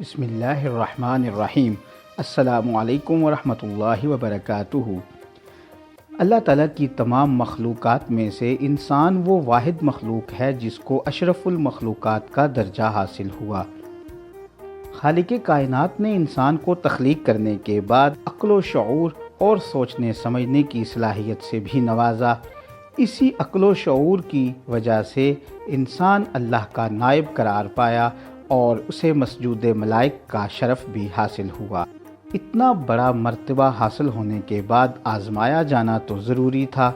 بسم اللہ الرحمن الرحیم۔ السلام علیکم ورحمۃ اللہ وبرکاتہ۔ اللہ تعالیٰ کی تمام مخلوقات میں سے انسان وہ واحد مخلوق ہے جس کو اشرف المخلوقات کا درجہ حاصل ہوا۔ خالق کائنات نے انسان کو تخلیق کرنے کے بعد عقل و شعور اور سوچنے سمجھنے کی صلاحیت سے بھی نوازا۔ اسی عقل و شعور کی وجہ سے انسان اللہ کا نائب قرار پایا اور اسے مسجود ملائک کا شرف بھی حاصل ہوا۔ اتنا بڑا مرتبہ حاصل ہونے کے بعد آزمایا جانا تو ضروری تھا۔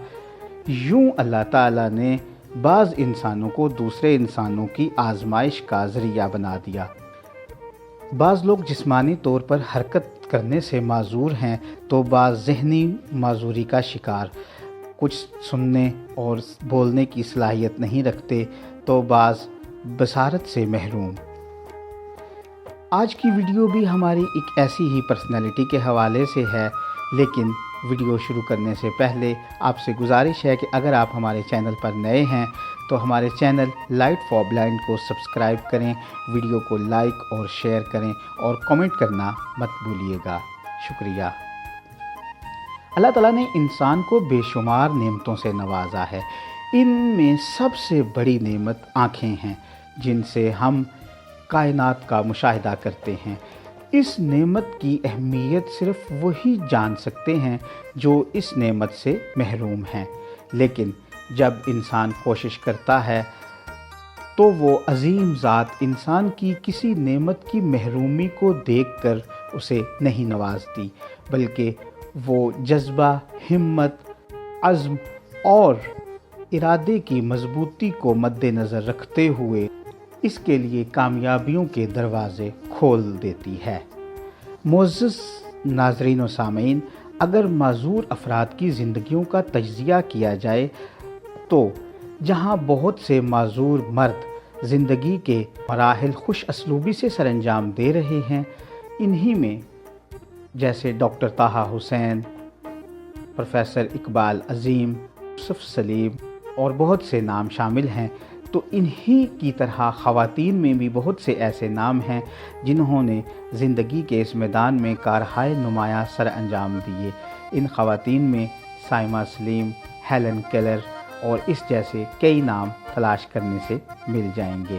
یوں اللہ تعالیٰ نے بعض انسانوں کو دوسرے انسانوں کی آزمائش کا ذریعہ بنا دیا۔ بعض لوگ جسمانی طور پر حرکت کرنے سے معذور ہیں تو بعض ذہنی معذوری کا شکار، کچھ سننے اور بولنے کی صلاحیت نہیں رکھتے تو بعض بصارت سے محروم۔ آج کی ویڈیو بھی ہماری ایک ایسی ہی پرسنالٹی کے حوالے سے ہے، لیکن ویڈیو شروع کرنے سے پہلے آپ سے گزارش ہے کہ اگر آپ ہمارے چینل پر نئے ہیں تو ہمارے چینل لائٹ فار بلائنڈ کو سبسکرائب کریں، ویڈیو کو لائک اور شیئر کریں اور کمنٹ کرنا مت بھولیے گا۔ شکریہ۔ اللہ تعالیٰ نے انسان کو بے شمار نعمتوں سے نوازا ہے۔ ان میں سب سے بڑی نعمت آنکھیں ہیں جن سے ہم کائنات کا مشاہدہ کرتے ہیں۔ اس نعمت کی اہمیت صرف وہی جان سکتے ہیں جو اس نعمت سے محروم ہیں، لیکن جب انسان کوشش کرتا ہے تو وہ عظیم ذات انسان کی کسی نعمت کی محرومی کو دیکھ کر اسے نہیں نوازتی، بلکہ وہ جذبہ، ہمت، عزم اور ارادے کی مضبوطی کو مد نظر رکھتے ہوئے اس کے لیے کامیابیوں کے دروازے کھول دیتی ہے۔ معزز ناظرین و سامعین، اگر معذور افراد کی زندگیوں کا تجزیہ کیا جائے تو جہاں بہت سے معذور مرد زندگی کے مراحل خوش اسلوبی سے سر انجام دے رہے ہیں، انہی میں جیسے ڈاکٹر طٰہٰ حسین، پروفیسر اقبال عظیم، یوسف سلیم اور بہت سے نام شامل ہیں، تو انہی کی طرح خواتین میں بھی بہت سے ایسے نام ہیں جنہوں نے زندگی کے اس میدان میں کارہائے نمایاں سر انجام دیے۔ ان خواتین میں سائمہ سلیم، ہیلن کیلر اور اس جیسے کئی نام تلاش کرنے سے مل جائیں گے۔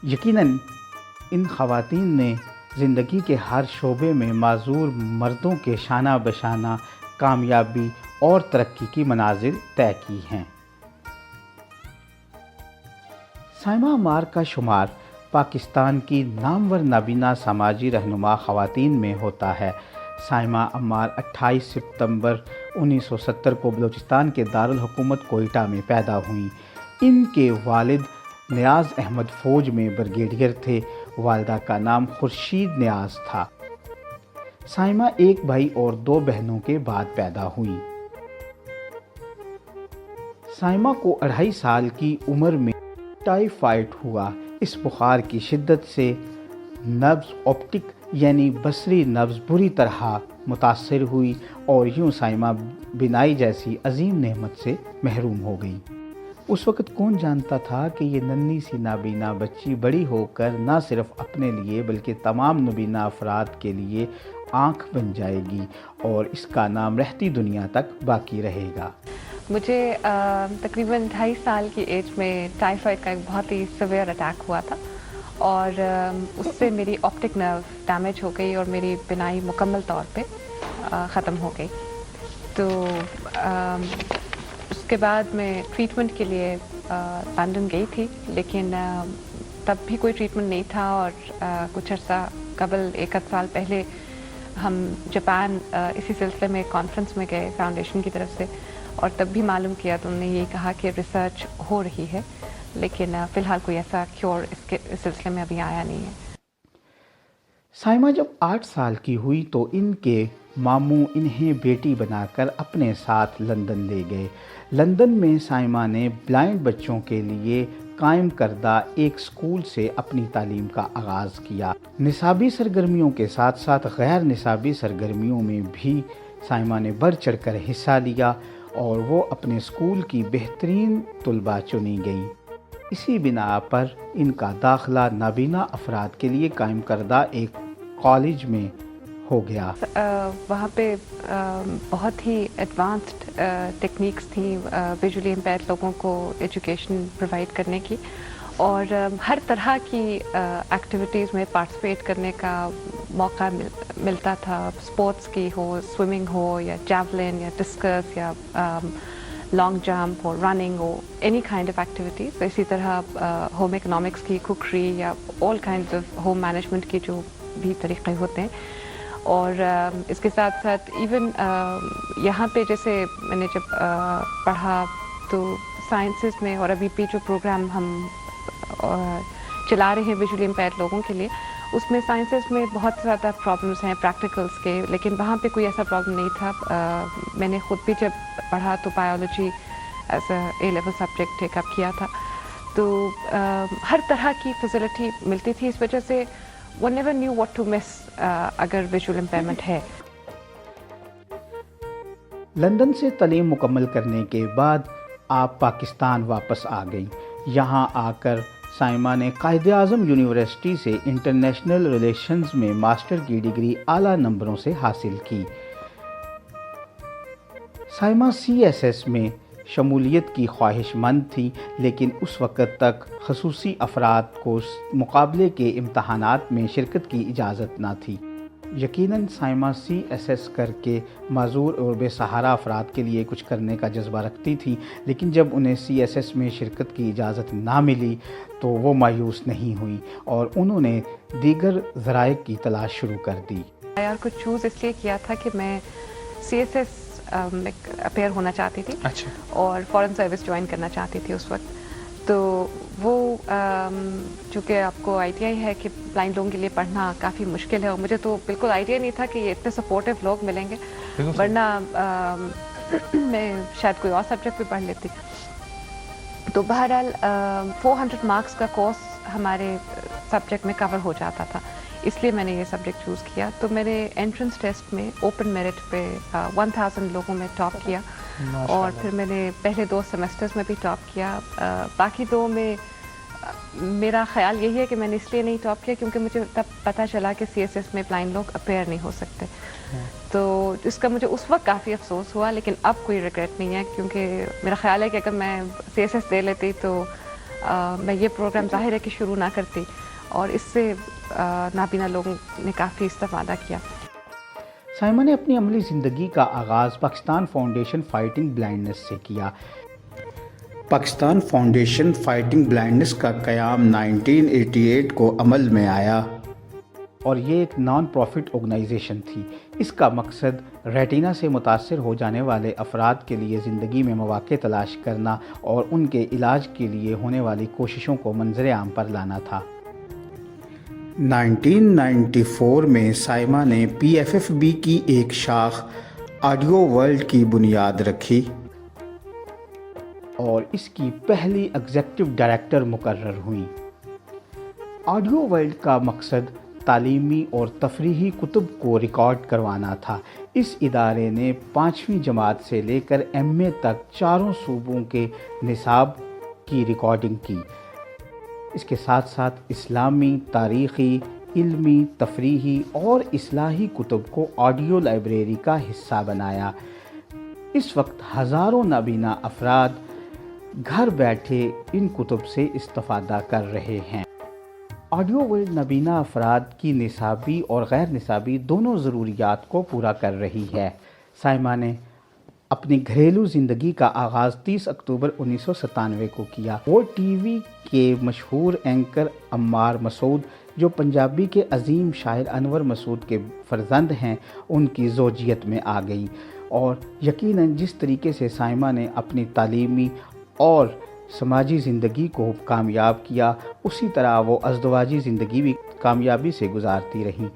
یقیناً ان خواتین نے زندگی کے ہر شعبے میں معذور مردوں کے شانہ بشانہ کامیابی اور ترقی کی منازل طے کی ہیں۔ سائمہ عمار کا شمار پاکستان کی نامور نابینا سماجی رہنما خواتین میں ہوتا ہے۔ سائمہ عمار 28 ستمبر 1970 کو بلوچستان کے دارالحکومت کوئٹہ میں پیدا ہوئیں۔ ان کے والد نیاز احمد فوج میں بریگیڈیئر تھے، والدہ کا نام خورشید نیاز تھا۔ سائمہ ایک بھائی اور دو بہنوں کے بعد پیدا ہوئیں۔ سائمہ کو 2.5 سال کی عمر میں ٹائیفائڈ ہوا۔ اس بخار کی شدت سے نبض آپٹک یعنی بصری نبض بری طرح متاثر ہوئی اور یوں سائمہ بینائی جیسی عظیم نعمت سے محروم ہو گئی۔ اس وقت کون جانتا تھا کہ یہ ننھی سی نابینا بچی بڑی ہو کر نہ صرف اپنے لیے بلکہ تمام نابینا افراد کے لیے آنکھ بن جائے گی اور اس کا نام رہتی دنیا تک باقی رہے گا۔ مجھے تقریباً 2.5 سال کی ایج میں ٹائیفائڈ کا ایک بہت ہی سیویئر اٹیک ہوا تھا اور اس سے میری آپٹک نرو ڈیمیج ہو گئی اور میری بینائی مکمل طور پہ ختم ہو گئی۔ تو اس کے بعد میں ٹریٹمنٹ کے لیے لندن گئی تھی، لیکن تب بھی کوئی ٹریٹمنٹ نہیں تھا اور کچھ عرصہ قبل 1 سال پہلے ہم جاپان اسی سلسلے میں کانفرنس میں گئے فاؤنڈیشن کی طرف سے، اور تب بھی معلوم کیا تو انہوں نے یہ کہا کہ ریسرچ ہو رہی ہے، لیکن فی الحال کوئی ایسا کیور اس سلسلے میں ابھی آیا نہیں ہے۔ سائمہ جب 8 سال کی ہوئی تو ان کے ماموں انہیں بیٹی بنا کر اپنے ساتھ لندن لے گئے۔ لندن میں سائمہ نے بلائنڈ بچوں کے لیے قائم کردہ ایک اسکول سے اپنی تعلیم کا آغاز کیا۔ نصابی سرگرمیوں کے ساتھ ساتھ غیر نصابی سرگرمیوں میں بھی سائمہ نے بڑھ چڑھ کر حصہ لیا اور وہ اپنے اسکول کی بہترین طلباء چنی گئیں۔ اسی بنا پر ان کا داخلہ نابینا افراد کے لیے قائم کردہ ایک کالج میں ہو گیا۔ وہاں پہ بہت ہی ایڈوانسڈ ٹیکنیکس تھیں ویژولی امپیئرڈ لوگوں کو ایجوکیشن پرووائڈ کرنے کی، اور ہر طرح کی ایکٹیویٹیز میں پارٹیسپیٹ کرنے کا موقع ملتا تھا، اسپورٹس کی ہو، سوئمنگ ہو یا جیولن یا ڈسکس یا long jump who, running who, any kind of activities. اسی طرح ہوم اکنامکس کی، کوکری یا all kind of home management کی جو بھی طریقے ہوتے ہیں۔ اور اس کے ساتھ ساتھ ایون یہاں پہ جیسے میں نے جب پڑھا تو سائنسز میں، اور ابھی بھی جو پروگرام ہم چلا رہے ہیں ویژولی امپیئرڈ لوگوں کے لیے، اس میں سائنسز میں بہت زیادہ پرابلمس ہیں پریکٹیکلس کے، لیکن وہاں پہ کوئی ایسا پرابلم نہیں تھا۔ میں نے خود بھی جب پڑھا تو biology as A level subject take up کیا تھا، تو ہر طرح کی فیسلٹی ملتی تھی، اس وجہ سے one never knew what to miss اگر ویژول امپیئرمنٹ ہے۔ لندن سے تعلیم مکمل کرنے کے بعد آپ پاکستان واپس آ گئیں۔ یہاں آ کر سائمہ نے قائد اعظم یونیورسٹی سے انٹرنیشنل ریلیشنز میں ماسٹر کی ڈگری اعلیٰ نمبروں سے حاصل کی۔ سائمہ CSS میں شمولیت کی خواہش مند تھی، لیکن اس وقت تک خصوصی افراد کو مقابلے کے امتحانات میں شرکت کی اجازت نہ تھی۔ یقیناً سائمہ CSS کر کے معذور اور بے سہارا افراد کے لیے کچھ کرنے کا جذبہ رکھتی تھی، لیکن جب انہیں CSS میں شرکت کی اجازت نہ ملی تو وہ مایوس نہیں ہوئی اور انہوں نے دیگر ذرائع کی تلاش شروع کر دی۔ IR کو چوز اس لیے کیا تھا کہ میں CSS میں اپیئر ہونا چاہتی تھی، اور فورن سروس جوائن کرنا چاہتی تھی اس وقت۔ تو وہ چونکہ آپ کو ITI ہے کہ بلائنڈ لوگوں کے لیے پڑھنا کافی مشکل ہے، اور مجھے تو بالکل آئیڈیا نہیں تھا کہ یہ اتنے سپورٹیو لوگ ملیں گے، ورنہ میں شاید کوئی اور سبجیکٹ بھی پڑھ لیتی۔ تو بہرحال 400 مارکس کا کورس ہمارے سبجیکٹ میں کور ہو جاتا تھا، اس لیے میں نے یہ سبجیکٹ چوز کیا۔ تو میرے انٹرنس ٹیسٹ میں اوپن میرٹ پہ 1000 لوگوں میں ٹاپ کیا، اور پھر میں نے پہلے 2 سیمسٹرز میں بھی ٹاپ کیا۔ باقی 2 میں میرا خیال یہی ہے کہ میں نے اس لیے نہیں ٹاپ کیا کیونکہ مجھے تب پتہ چلا کہ CSS میں بلائنڈ لوگ اپیئر نہیں ہو سکتے، تو اس کا مجھے اس وقت کافی افسوس ہوا، لیکن اب کوئی ریگریٹ نہیں ہے، کیونکہ میرا خیال ہے کہ اگر میں CSS دے لیتی تو میں یہ پروگرام ظاہر ہے کہ شروع نہ کرتی، اور اس سے نابینا لوگوں نے کافی استفادہ کیا۔ سائمہ نے اپنی عملی زندگی کا آغاز پاکستان فاؤنڈیشن فائٹنگ بلائنڈنس سے کیا۔ پاکستان فاؤنڈیشن فائٹنگ بلائنڈنس کا قیام 1988 کو عمل میں آیا، اور یہ ایک نان پروفٹ آرگنائزیشن تھی۔ اس کا مقصد ریٹینا سے متاثر ہو جانے والے افراد کے لیے زندگی میں مواقع تلاش کرنا اور ان کے علاج کے لیے ہونے والی کوششوں کو منظر عام پر لانا تھا۔ 1994 میں سائمہ نے PFFB کی ایک شاخ آڈیو ورلڈ کی بنیاد رکھی اور اس کی پہلی ایگزیکٹو ڈائریکٹر مقرر ہوئیں۔ آڈیو ورلڈ کا مقصد تعلیمی اور تفریحی کتب کو ریکارڈ کروانا تھا۔ اس ادارے نے 5ویں جماعت سے لے کر MA تک 4 صوبوں کے نصاب کی ریکارڈنگ کی۔ اس کے ساتھ ساتھ اسلامی، تاریخی، علمی، تفریحی اور اصلاحی کتب کو آڈیو لائبریری کا حصہ بنایا۔ اس وقت ہزاروں نابینا افراد گھر بیٹھے ان کتب سے استفادہ کر رہے ہیں۔ آڈیو ورلڈ نابینا افراد کی نصابی اور غیر نصابی دونوں ضروریات کو پورا کر رہی ہے۔ سائمہ نے اپنی گھریلو زندگی کا آغاز 30 اکتوبر 1997 کو کیا۔ وہ ٹی وی کے مشہور اینکر عمار مسعود، جو پنجابی کے عظیم شاعر انور مسعود کے فرزند ہیں، ان کی زوجیت میں آ گئیں، اور یقیناً جس طریقے سے سائمہ نے اپنی تعلیمی اور سماجی زندگی کو کامیاب کیا، اسی طرح وہ ازدواجی زندگی بھی کامیابی سے گزارتی رہیں۔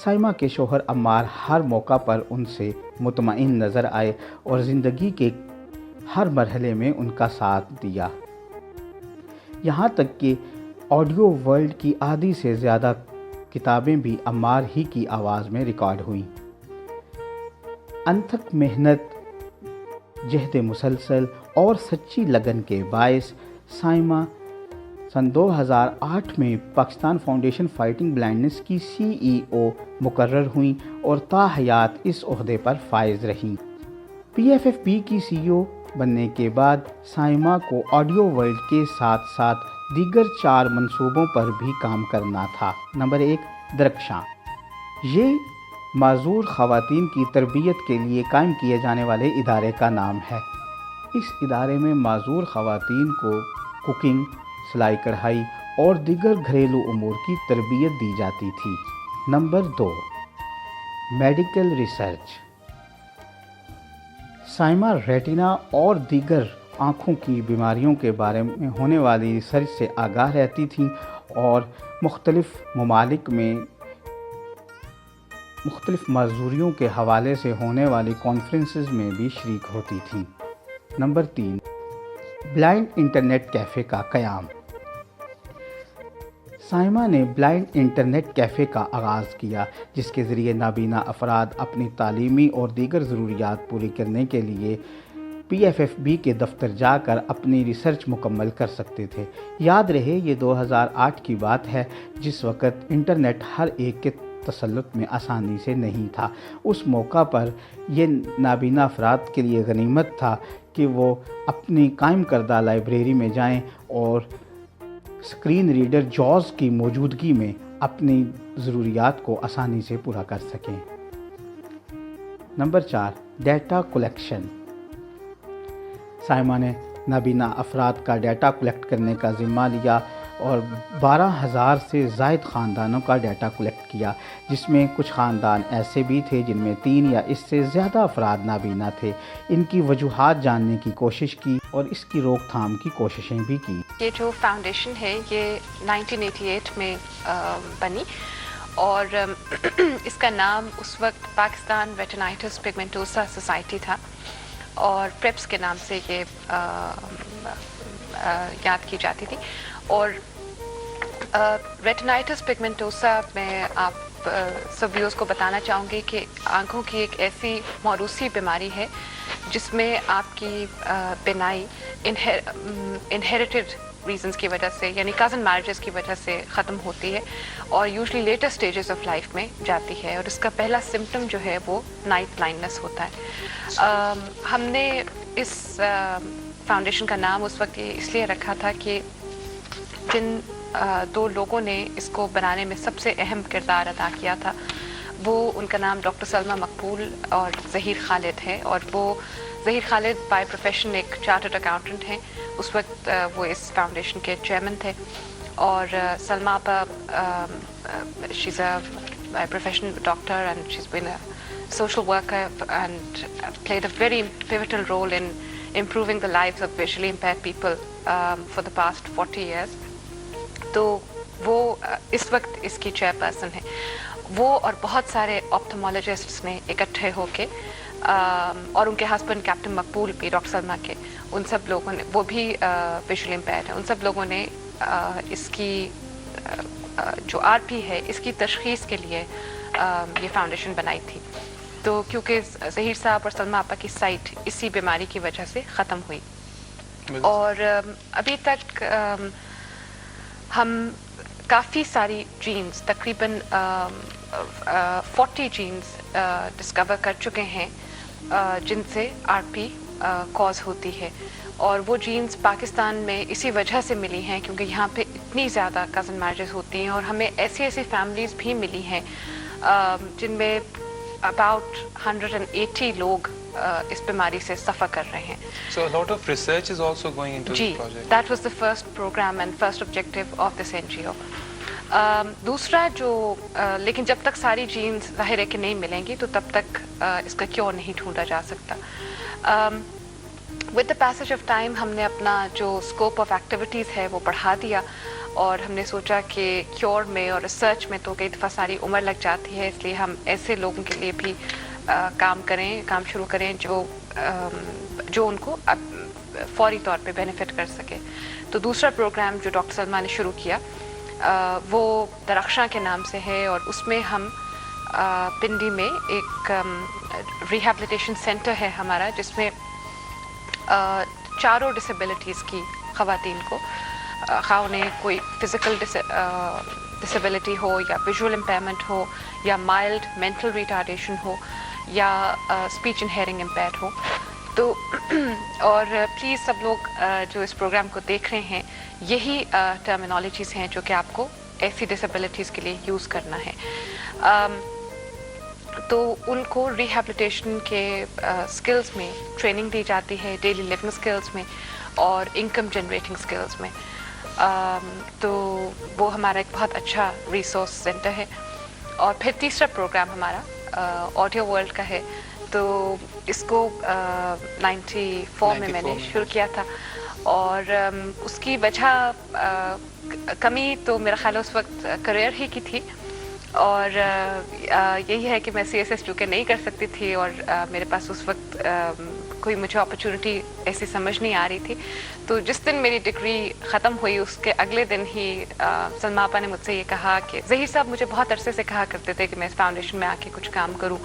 سائمہ کے شوہر عمار ہر موقع پر ان سے مطمئن نظر آئے اور زندگی کے ہر مرحلے میں ان کا ساتھ دیا، یہاں تک کہ آڈیو ورلڈ کی آدھی سے زیادہ کتابیں بھی عمار ہی کی آواز میں ریکارڈ ہوئیں۔ انتھک محنت، جہد مسلسل اور سچی لگن کے باعث سائمہ سن 2008 میں پاکستان فاؤنڈیشن فائٹنگ بلائنڈنس کی CEO مقرر ہوئیں اور تا حیات اس عہدے پر فائز رہیں۔ PFFB کی CEO بننے کے بعد سائمہ کو آڈیو ورلڈ کے ساتھ ساتھ دیگر 4 منصوبوں پر بھی کام کرنا تھا۔ نمبر 1، درخشاں۔ یہ معذور خواتین کی تربیت کے لیے قائم کیے جانے والے ادارے کا نام ہے۔ اس ادارے میں معذور خواتین کو کوکنگ، سلائی کڑھائی اور دیگر گھریلو امور کی تربیت دی جاتی تھی۔ Number 2، medical research. Saima retina اور دیگر آنکھوں کی بیماریوں کے بارے میں ہونے والی ریسرچ سے آگاہ رہتی تھیں اور مختلف ممالک میں مختلف معذوریوں کے حوالے سے ہونے والی کانفرنسز میں بھی شریک ہوتی تھیں۔ نمبر 3، بلائنڈ انٹرنیٹ کیفے کا قیام۔ سائمہ نے بلائنڈ انٹرنیٹ کیفے کا آغاز کیا، جس کے ذریعے نابینا افراد اپنی تعلیمی اور دیگر ضروریات پوری کرنے کے لیے PFFB کے دفتر جا کر اپنی ریسرچ مکمل کر سکتے تھے۔ یاد رہے یہ 2008 کی بات ہے، جس وقت انٹرنیٹ ہر ایک کے تسلط میں آسانی سے نہیں تھا۔ اس موقع پر یہ نابینا افراد کے لیے غنیمت تھا کہ وہ اپنی قائم کردہ لائبریری میں جائیں اور اسکرین ریڈر جاز کی موجودگی میں اپنی ضروریات کو آسانی سے پورا کر سکیں۔ Number 4، data collection. سائمہ نے نابینا افراد کا ڈیٹا کلیکٹ کرنے کا ذمہ لیا اور 12,000 سے زائد خاندانوں کا ڈیٹا کلیکٹ کیا، جس میں کچھ خاندان ایسے بھی تھے جن میں 3 یا اس سے زیادہ افراد نابینا تھے۔ ان کی وجوہات جاننے کی کوشش کی اور اس کی روک تھام کی کوششیں بھی کی۔ یہ جو فاؤنڈیشن ہے یہ 1988 میں بنی اور اس کا نام اس وقت پاکستان ریٹینائٹس پگمنٹوسا سوسائٹی تھا اور پریپس کے نام سے یہ یاد کی جاتی تھی۔ اور ریٹینائٹس پگمنٹوسا میں آپ سب ویوز کو بتانا چاہوں گی کہ آنکھوں کی ایک ایسی موروثی بیماری ہے جس میں آپ کی بینائی انہیریٹڈ ریزنز کی وجہ سے یعنی کزن میرجز کی وجہ سے ختم ہوتی ہے اور usually later stages of life میں جاتی ہے، اور اس کا پہلا سمٹم جو ہے وہ نائٹ بلائنڈنس ہوتا ہے۔ ہم نے اس فاؤنڈیشن کا نام اس وقت اس لیے رکھا تھا کہ جن 2 لوگوں نے اس کو بنانے میں سب سے اہم کردار ادا کیا تھا وہ ان کا نام ڈاکٹر سلمہ مقبول اور ظہیر خالد ہے، اور وہ ظہیر خالد بائی پروفیشن ایک چارٹرڈ اکاؤنٹنٹ ہیں، اس وقت وہ اس فاؤنڈیشن کے چیئرمین تھے، اور Salma Apa she is a by profession doctor and she is been a social worker and played a very pivotal role in improving the lives of visually impaired people for the past 40 years. تو وہ اس وقت اس کی chair person ہے۔ وہ اور بہت سارے آپتھمالوجسٹس نے اکٹھے ہو کے اور ان کے ہسبینڈ کیپٹن مقبول بھی ڈاکٹر سلمہ کے، ان سب لوگوں نے، وہ بھی ویژولی امپیئرڈ ہیں، ان سب لوگوں نے اس کی جو RP ہے اس کی تشخیص کے لیے یہ فاؤنڈیشن بنائی تھی۔ تو کیونکہ ظہیر صاحب اور سلمہ آپا کی سائٹ اسی بیماری کی وجہ سے ختم ہوئی، اور ابھی تک ہم کافی ساری جینز تقریباً 40 جینز ڈسکور کر چکے ہیں جن سے RP کاز ہوتی ہے، اور وہ جینز پاکستان میں اسی وجہ سے ملی ہیں کیونکہ یہاں پہ اتنی زیادہ کزن میرجز ہوتی ہیں، اور ہمیں ایسی فیملیز بھی ملی ہیں جن میں about 180 لوگ اس بیماری سے سفر کر رہے ہیں۔ So a lot of research is also going into this project. That was the first program and first objective of this NGO. دوسرا جو لیکن جب تک ساری جینز ظاہر ہے کہ نہیں ملیں گی تو تب تک اس کا کیور نہیں ڈھونڈا جا سکتا۔ with the passage of time ہم نے اپنا جو scope of activities ہے وہ بڑھا دیا، اور ہم نے سوچا کہ کیور میں اور ریسرچ میں تو کئی دفعہ ساری عمر لگ جاتی ہے، اس لیے ہم ایسے لوگوں کے لیے بھی کام شروع کریں جو ان کو فوری طور پہ بینیفٹ کر سکے۔ تو دوسرا پروگرام جو ڈاکٹر سلمہ نے شروع کیا وہ درخشاں کے نام سے ہے، اور اس میں ہم پنڈی میں ایک ریہیبلیٹیشن سینٹر ہے ہمارا، جس میں 4 ڈسیبلٹیز کی خواتین کو خواہ انہیں کوئی فزیکل ڈسیبلٹی ہو یا ویژول امپیئرمنٹ ہو یا مائلڈ مینٹل ریٹارڈیشن ہو یا اسپیچ اینڈ ہیئرنگ امپیئرڈ ہو. تو اور پلیز سب لوگ جو اس پروگرام کو دیکھ رہے ہیں یہی ٹرمینالوجیز ہیں جو کہ آپ کو ایسی ڈسیبلٹیز کے لیے یوز کرنا ہے. تو ان کو ریہیبلیٹیشن کے اسکلز میں ٹریننگ دی جاتی ہے, ڈیلی لیونگ اسکلز میں اور انکم جنریٹنگ اسکلز میں. تو وہ ہمارا ایک بہت اچھا ریسورس سینٹر ہے. اور پھر تیسرا پروگرام ہمارا آڈیو ورلڈ کا ہے. تو اس کو 94 میں نے شروع کیا تھا, اور اس کی وجہ کمی تو میرا خیال ہے اس وقت کریئر ہی کی تھی, اور یہی ہے کہ میں CSS چونکہ نہیں کر سکتی تھی اور میرے پاس اس وقت کوئی مجھے اپرچونیٹی ایسی سمجھ نہیں آ رہی تھی. تو جس دن میری ڈگری ختم ہوئی اس کے اگلے دن ہی سلمیٰ آپا نے مجھ سے یہ کہا کہ ظہیر صاحب مجھے بہت عرصے سے کہا کرتے تھے کہ میں اس فاؤنڈیشن میں آ کے کچھ کام کروں,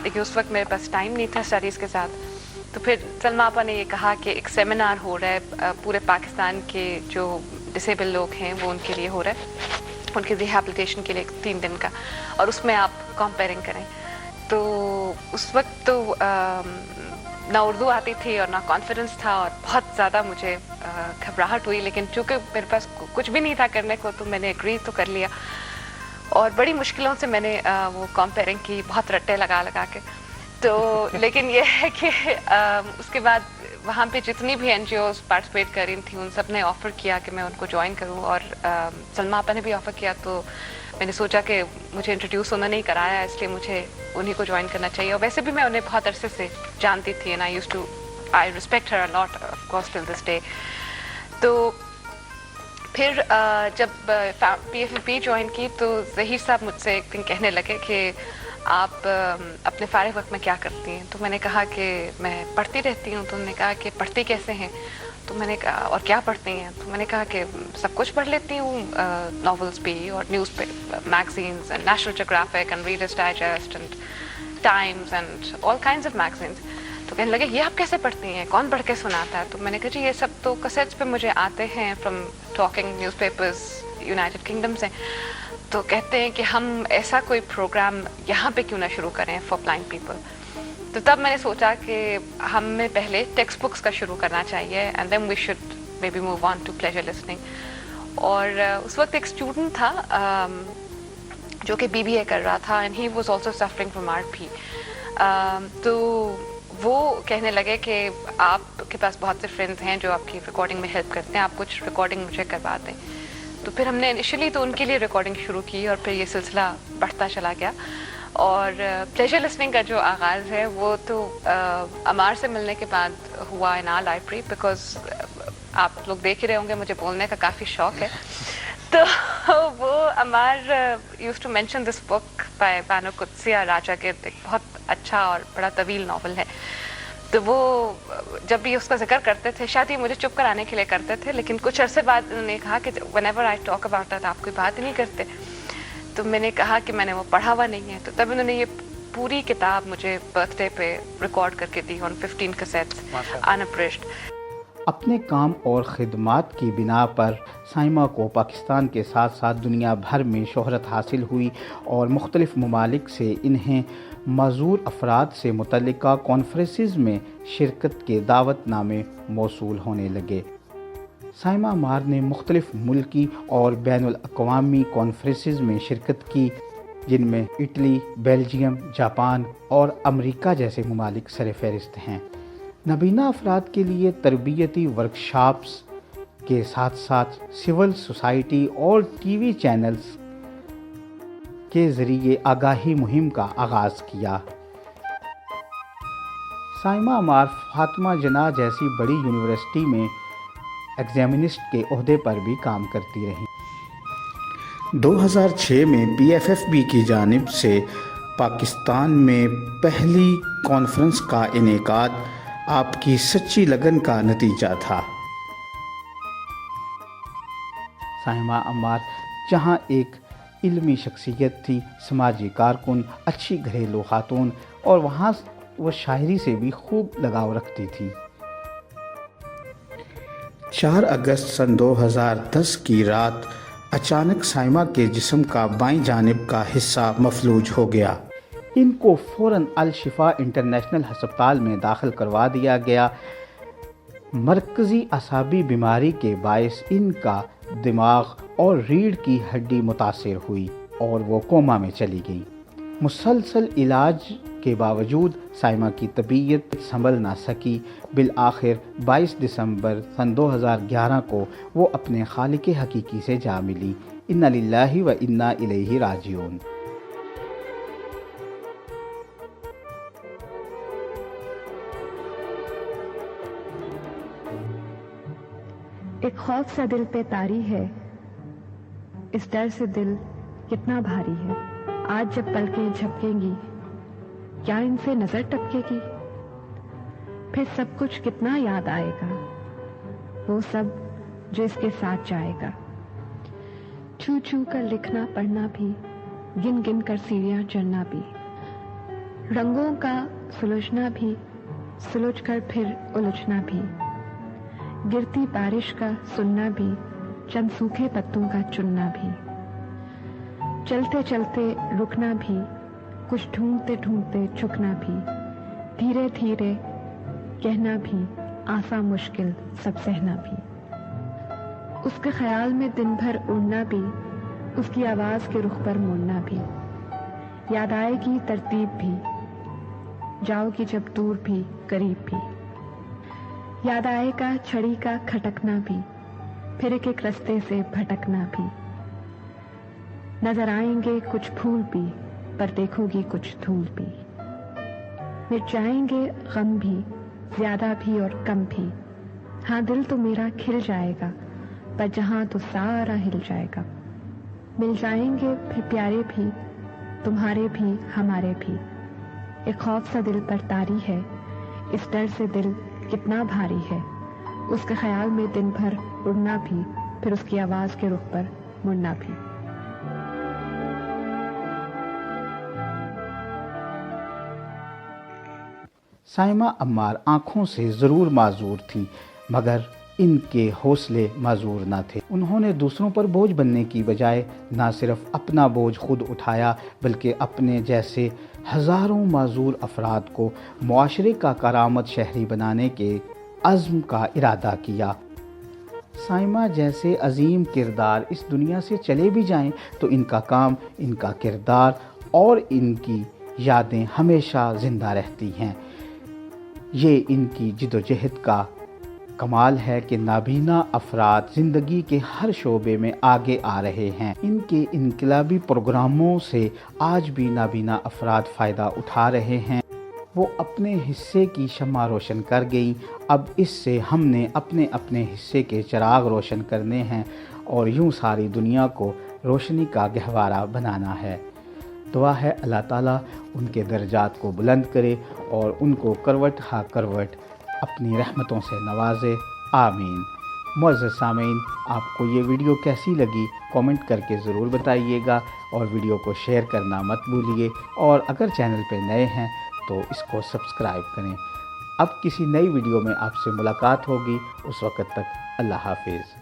لیکن اس وقت میرے پاس ٹائم نہیں تھا اسٹڈیز کے ساتھ. تو پھر سلمیٰ آپا نے یہ کہا کہ ایک سیمینار ہو رہا ہے پورے پاکستان کے جو ڈسیبل لوگ ہیں وہ ان کے لیے ہو رہا ہے, ان کی ریہیبلیٹیشن کے لیے 3 دن کا, اور اس میں آپ کمپیئرنگ کریں. تو اس وقت تو نہ اردو آتی تھی اور نہ کانفیڈنس تھا, اور بہت زیادہ مجھے گھبراہٹ ہوئی, لیکن چونکہ میرے پاس کچھ بھی نہیں تھا کرنے کو تو میں نے ایگری تو کر لیا. اور بڑی مشکلوں سے میں نے وہ کمپیئرنگ کی, بہت رٹے لگا کے. تو لیکن یہ ہے کہ اس کے بعد وہاں پہ جتنی بھی NGOs پارٹیسپیٹ کر رہی تھیں ان سب نے آفر کیا کہ میں ان کو جوائن کروں, اور سلمیٰ آپا نے بھی آفر کیا. تو میں نے سوچا کہ مجھے انٹروڈیوس انہوں نے نہیں کرایا, اس لیے مجھے انہیں کو جوائن کرنا چاہیے. اور ویسے بھی میں انہیں بہت عرصے سے جانتی تھی, and I respect Hare a lot of course till this day. تو پھر جب PFFB جوائن کی تو ظہیر صاحب مجھ سے ایک دن کہنے لگے کہ آپ اپنے فارغ وقت میں کیا کرتی ہیں؟ تو میں نے کہا کہ میں پڑھتی رہتی ہوں. تو انہوں نے کہا کہ پڑھتی کیسے ہیں؟ تو میں نے کہا اور کیا پڑھتی ہیں؟ تو میں نے کہا کہ سب کچھ پڑھ لیتی ہوں, ناولس بھی اور news magazines and national geographic and readers digest and Times and all kinds of magazines. تو کہنے لگے یہ آپ کیسے پڑھتی ہیں, کون پڑھ کے سناتا ہے؟ تو میں نے کہا جی یہ سب تو کسیٹس پہ مجھے آتے ہیں from talking news papers United kingdom سے. تو کہتے ہیں کہ ہم ایسا کوئی پروگرام یہاں پہ کیوں نہ شروع کریں فار بلائنڈ پیپل. تو تب میں نے سوچا کہ ہمیں پہلے ٹیکسٹ بکس کا شروع کرنا چاہیے, and then we should maybe move on to pleasure listening. اور اس وقت ایک اسٹوڈنٹ تھا جو کہ BBA کر رہا تھا, and he was also suffering from RP. تو وہ کہنے لگے کہ آپ کے پاس بہت سے فرینڈز ہیں جو آپ کی ریکارڈنگ میں ہیلپ کرتے ہیں, آپ کچھ ریکارڈنگ مجھے کروا دیں. تو پھر ہم نے انیشلی تو ان کے لیے ریکارڈنگ شروع کی, اور پھر یہ سلسلہ بڑھتا چلا گیا. اور پلیجر لسننگ کا جو آغاز ہے وہ تو عمار سے ملنے کے بعد ہوا ان آر لائبریری, بیکاز آپ لوگ دیکھ ہی رہے ہوں گے مجھے بولنے کا کافی شوق ہے. تو وہ Ammar used to mention this book by Bano Qudsia Raja گرد, ایک بہت اچھا اور بڑا طویل ناول ہے. تو وہ جب بھی اس کا ذکر کرتے تھے, شاید یہ مجھے چپ کرانے کے لیے کرتے تھے, لیکن کچھ عرصے بعد انہوں نے کہا کہ whenever I talk about that آپ کوئی بات نہیں کرتے. تو میں نے کہا کہ میں نے وہ پڑھا ہوا نہیں ہے. تو تب انہوں نے یہ پوری کتاب مجھے برتھ ڈے پہ ریکارڈ کر کے دی on 15 cassettes unabridged. اپنے کام اور خدمات کی بنا پر سائمہ کو پاکستان کے ساتھ ساتھ دنیا بھر میں شہرت حاصل ہوئی, اور مختلف ممالک سے انہیں معذور افراد سے متعلقہ کانفرنسز میں شرکت کے دعوت نامے موصول ہونے لگے. سائمہ عمار نے مختلف ملکی اور بین الاقوامی کانفرنسز میں شرکت کی, جن میں اٹلی, بیلجیم, جاپان اور امریکہ جیسے ممالک سر فہرست ہیں. نابینا افراد کے لیے تربیتی ورکشاپس کے ساتھ ساتھ سول سوسائٹی اور TV چینلز کے ذریعے آگاہی مہم کا آغاز کیا. سائمہ عمار فاطمہ جناح جیسی بڑی یونیورسٹی میں ایگزامنسٹ کے عہدے پر بھی کام کرتی رہیں. 2006 میں PFFB کی جانب سے پاکستان میں پہلی کانفرنس کا انعقاد آپ کی سچی لگن کا نتیجہ تھا. سائمہ عمار جہاں ایک علمی شخصیت تھی, سماجی کارکن, اچھی گھریلو خاتون, اور وہاں وہ شاعری سے بھی خوب لگاؤ رکھتی تھی. 4 اگست سن 2010 کی رات اچانک سائمہ کے جسم کا بائیں جانب کا حصہ مفلوج ہو گیا۔ ان کو فوراً الشفا انٹرنیشنل ہسپتال میں داخل کروا دیا گیا۔ مرکزی اعصابی بیماری کے باعث ان کا دماغ اور ریڑھ کی ہڈی متاثر ہوئی اور وہ کوما میں چلی گئی۔ مسلسل علاج کے باوجود سائمہ کی طبیعت سنبھل نہ سکی۔ بالآخر 22 دسمبر سن 2011 کو وہ اپنے خالق حقیقی سے جا ملی۔ انا للہ و انا الیہ راجعون۔ ایک خوف سا دل پہ طاری ہے، اس ڈر سے دل کتنا بھاری ہے۔ آج جب پلکیں جھپکیں گی، کیا ان سے نظر ٹپکے گی؟ پھر سب کچھ کتنا یاد آئے گا، وہ سب جو اس کے ساتھ جائے گا۔ چھو چھو کر لکھنا پڑھنا بھی، گن گن کر سیڑھیاں چڑھنا بھی، رنگوں کا سلجھنا بھی، سلجھ کر پھر الجھنا بھی، گرتی بارش کا سننا بھی، چند سوکھے پتوں کا چننا بھی، چلتے چلتے رکنا بھی، کچھ ڈھونڈتے ڈھونڈتے جھکنا بھی، دھیرے دھیرے کہنا بھی، آسان مشکل سب سہنا بھی، اس کے خیال میں دن بھر اڑنا بھی، اس کی آواز کے رخ پر مڑنا بھی، یاد آئے گی ترتیب بھی، جاؤ گی جب دور بھی قریب بھی، یاد آئے گا چھڑی کا کھٹکنا بھی، پھر ایک ایک رستے سے بھٹکنا بھی، نظر آئیں گے کچھ پھول بھی، پر دیکھو گی کچھ دھول بھی، مٹ جائیں گے غم بھی، زیادہ بھی اور کم بھی، ہاں دل تو میرا کھل جائے گا، پر جہاں تو سارا ہل جائے گا، مل جائیں گے پھر پیارے بھی، تمہارے بھی ہمارے بھی، ایک خوف سا دل پر طاری ہے، اس ڈر سے دل کتنا بھاری ہے، اس کے خیال میں دن بھر اڑنا بھی، پھر اس کی آواز کے رخ پر مڑنا بھی۔ سائمہ عمار آنکھوں سے ضرور معذور تھی، مگر ان کے حوصلے معذور نہ تھے۔ انہوں نے دوسروں پر بوجھ بننے کی بجائے نہ صرف اپنا بوجھ خود اٹھایا، بلکہ اپنے جیسے ہزاروں معذور افراد کو معاشرے کا کارآمد شہری بنانے کے عزم کا ارادہ کیا۔ سائمہ جیسے عظیم کردار اس دنیا سے چلے بھی جائیں تو ان کا کام، ان کا کردار اور ان کی یادیں ہمیشہ زندہ رہتی ہیں۔ یہ ان کی جدوجہد کا کمال ہے کہ نابینا افراد زندگی کے ہر شعبے میں آگے آ رہے ہیں۔ ان کے انقلابی پروگراموں سے آج بھی نابینا افراد فائدہ اٹھا رہے ہیں۔ وہ اپنے حصے کی شمع روشن کر گئیں، اب اس سے ہم نے اپنے اپنے حصے کے چراغ روشن کرنے ہیں اور یوں ساری دنیا کو روشنی کا گہوارہ بنانا ہے۔ دعا ہے اللہ تعالیٰ ان کے درجات کو بلند کرے اور ان کو کروٹ ہا کروٹ اپنی رحمتوں سے نوازے، آمین۔ معزز سامعین، آپ کو یہ ویڈیو کیسی لگی کامنٹ کر کے ضرور بتائیے گا اور ویڈیو کو شیئر کرنا مت بھولیے، اور اگر چینل پہ نئے ہیں تو اس کو سبسکرائب کریں۔ اب کسی نئی ویڈیو میں آپ سے ملاقات ہوگی، اس وقت تک اللہ حافظ۔